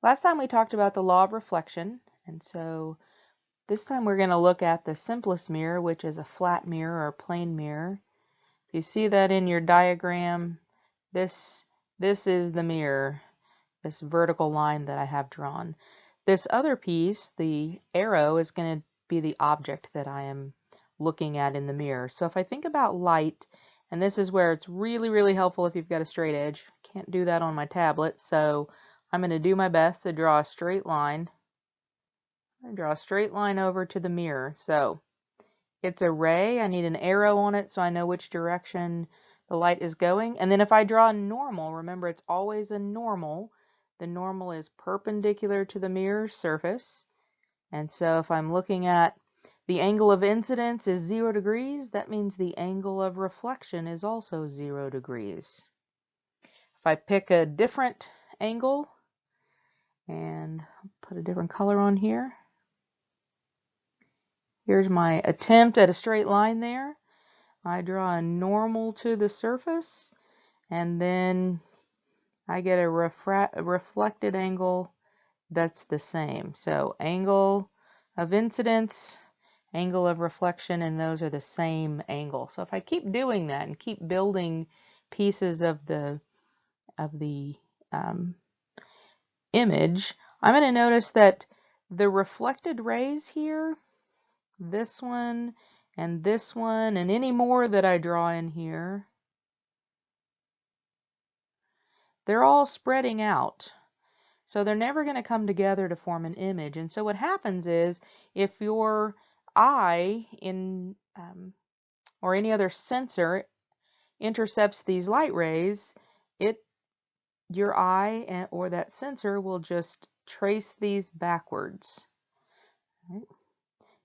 Last time we talked about the law of reflection, and so this time we're going to look at the simplest mirror, which is a flat mirror or a plane mirror. If you see that in your diagram, this is the mirror, this vertical line that I have drawn. This other piece, the arrow, is going to be the object that I am looking at in the mirror. So if I think about light, and this is where it's really helpful if you've got a straight edge. Can't do that on my tablet, so I'm going to do my best to draw a straight line. I draw a straight line over to the mirror. So it's a ray. I need an arrow on it so I know which direction the light is going. And then if I draw a normal, remember it's always a normal. The normal is perpendicular to the mirror surface. And so if I'm looking at the angle of incidence is 0 degrees, that means the angle of reflection is also 0 degrees. If I pick a different angle and put a different color on here, here's my attempt at a straight line there. I draw a normal to the surface, and then I get a reflected angle that's the same. So angle of incidence, angle of reflection, and those are the same angle. So if I keep doing that and keep building pieces of the image, I'm going to notice that the reflected rays here, this one and this one, and any more that I draw in here, they're all spreading out. So they're never going to come together to form an image. And so what happens is if your eye or any other sensor intercepts these light rays, your eye or that sensor will just trace these backwards. Right?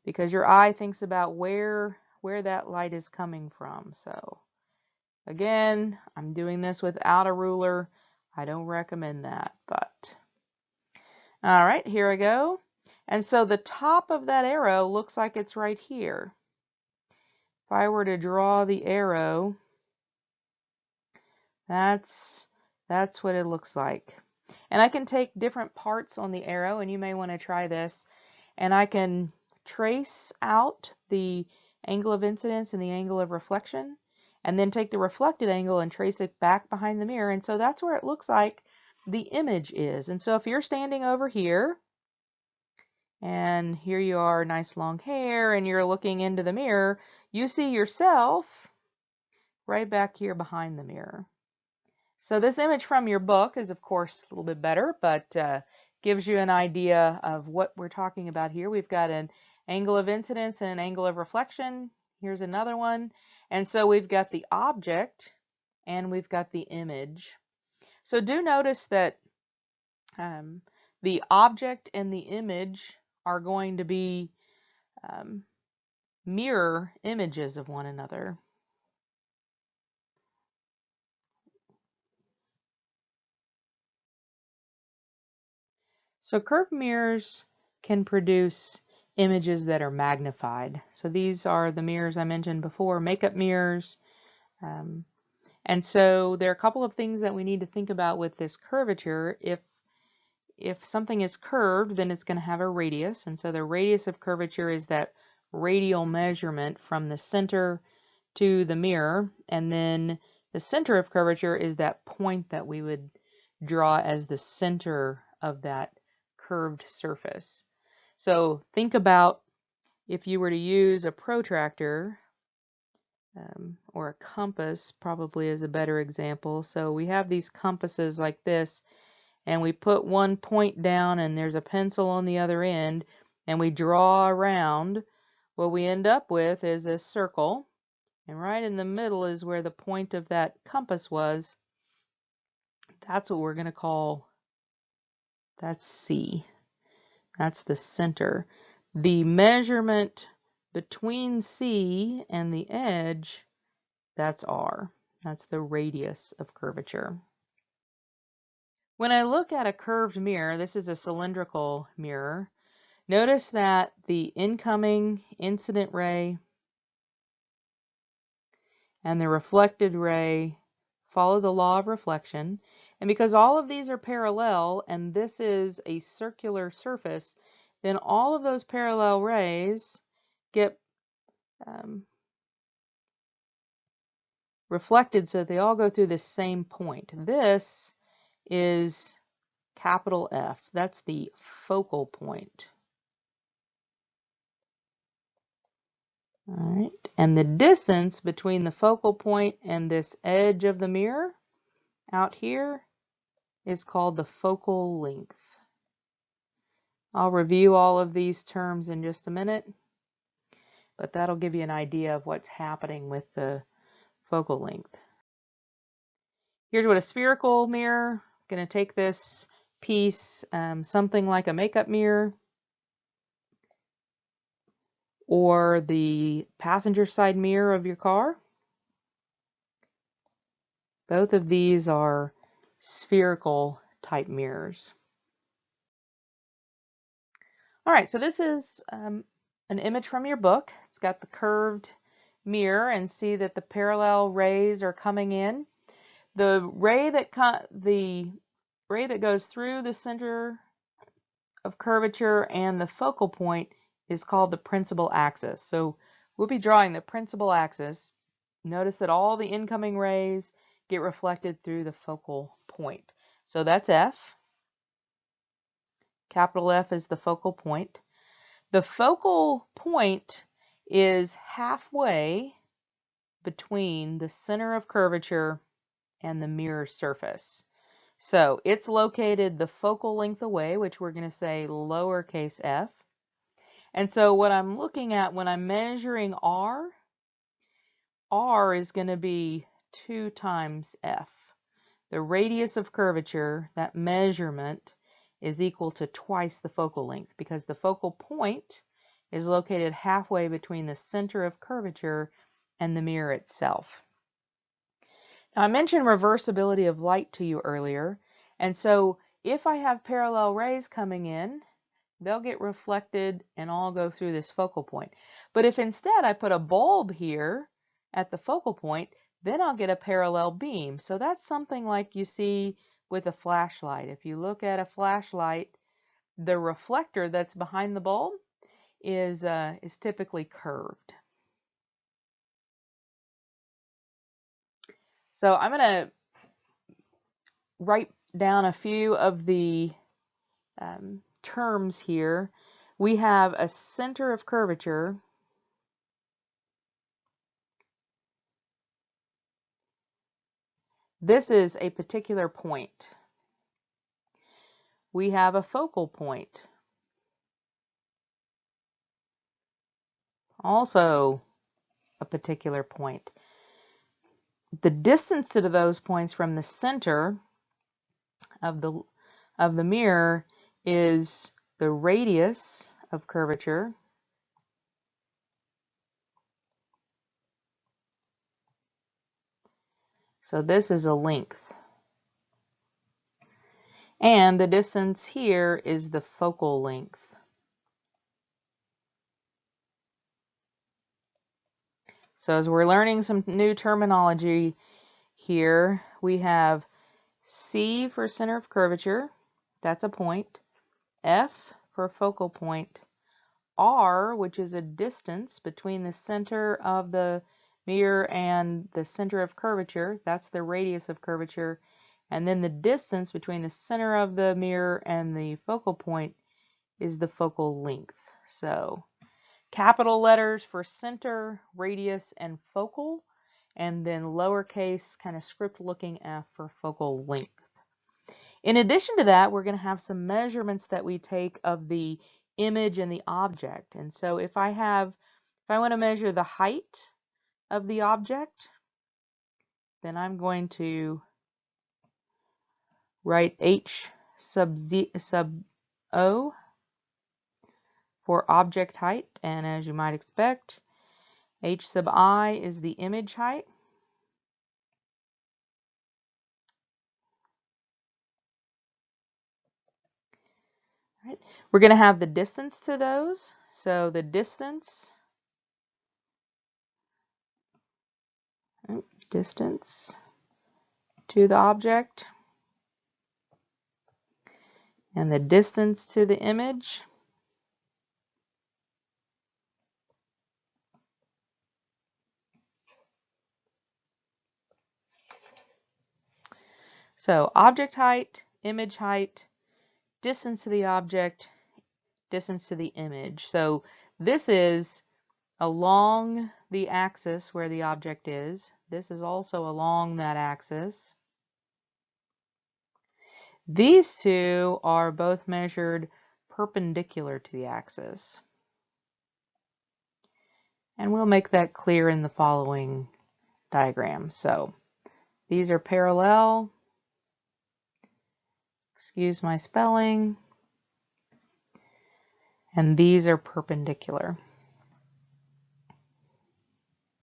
Because your eye thinks about where that light is coming from. So again, I'm doing this without a ruler. I don't recommend that, but all right, here I go. And so the top of that arrow looks like it's right here. If I were to draw the arrow, that's what it looks like. And I can take different parts on the arrow, and you may want to try this, and I can trace out the angle of incidence and the angle of reflection, and then take the reflected angle and trace it back behind the mirror. And so that's where it looks like the image is. And so if you're standing over here, and here you are, nice long hair, and you're looking into the mirror, you see yourself right back here behind the mirror. So this image from your book is, of course, a little bit better, but gives you an idea of what we're talking about here. We've got an angle of incidence and an angle of reflection. Here's another one. And so we've got the object and we've got the image. So do notice that the object and the image are going to be mirror images of one another. So curved mirrors can produce images that are magnified. So these are the mirrors I mentioned before, makeup mirrors. And so there are a couple of things that we need to think about with this curvature. If something is curved, then it's going to have a radius. And so the radius of curvature is that radial measurement from the center to the mirror. And then the center of curvature is that point that we would draw as the center of that curved surface. So think about if you were to use a protractor, or a compass probably is a better example. So we have these compasses like this, and we put one point down and there's a pencil on the other end, and we draw around. What we end up with is a circle, and right in the middle is where the point of that compass was. That's what we're going to call, that's C. That's the center. The measurement between C and the edge, that's R. That's the radius of curvature. When I look at a curved mirror, this is a cylindrical mirror, notice that the incoming incident ray and the reflected ray follow the law of reflection. And because all of these are parallel and this is a circular surface, then all of those parallel rays get reflected so that they all go through the same point. This is capital F. That's the focal point. All right. And the distance between the focal point and this edge of the mirror out here is called the focal length. I'll review all of these terms in just a minute, but that'll give you an idea of what's happening with the focal length. Here's what a spherical mirror, I'm going to take this piece, something like a makeup mirror or the passenger side mirror of your car. Both of these are spherical type mirrors. All right, so this is an image from your book. It's got the curved mirror, and see that the parallel rays are coming in. The ray that goes through the center of curvature and the focal point is called the principal axis. So we'll be drawing the principal axis. Notice that all the incoming rays get reflected through the focal point. So that's F. Capital F is the focal point. The focal point is halfway between the center of curvature and the mirror surface. So it's located the focal length away, which we're going to say lowercase f. And so what I'm looking at when I'm measuring R is going to be 2 times f. The radius of curvature, that measurement, is equal to twice the focal length because the focal point is located halfway between the center of curvature and the mirror itself. Now, I mentioned reversibility of light to you earlier, and so if I have parallel rays coming in, they'll get reflected and all go through this focal point. But if instead I put a bulb here at the focal point, then I'll get a parallel beam. So that's something like you see with a flashlight. If you look at a flashlight, the reflector that's behind the bulb is typically curved. So I'm going to write down a few of the terms here. We have a center of curvature. This is a particular point. We have a focal point. Also a particular point. The distance to those points from the center of the mirror is the radius of curvature. So this is a length. And the distance here is the focal length. So as we're learning some new terminology here, we have C for center of curvature, that's a point, F for focal point, R, which is a distance between the center of the mirror and the center of curvature, that's the radius of curvature, and then the distance between the center of the mirror and the focal point is the focal length. So capital letters for center, radius, and focal, and then lowercase kind of script looking f for focal length. In addition to that, we're going to have some measurements that we take of the image and the object. And so if I want to measure the height of the object, then I'm going to write h sub o for object height, and as you might expect, h sub I is the image height. Right. We're going to have the distance to those. So the distance to the object and the distance to the image. So object height, image height, distance to the object, distance to the image. So this is along the axis where the object is. This is also along that axis. These two are both measured perpendicular to the axis. And we'll make that clear in the following diagram. So these are parallel. Excuse my spelling. And these are perpendicular.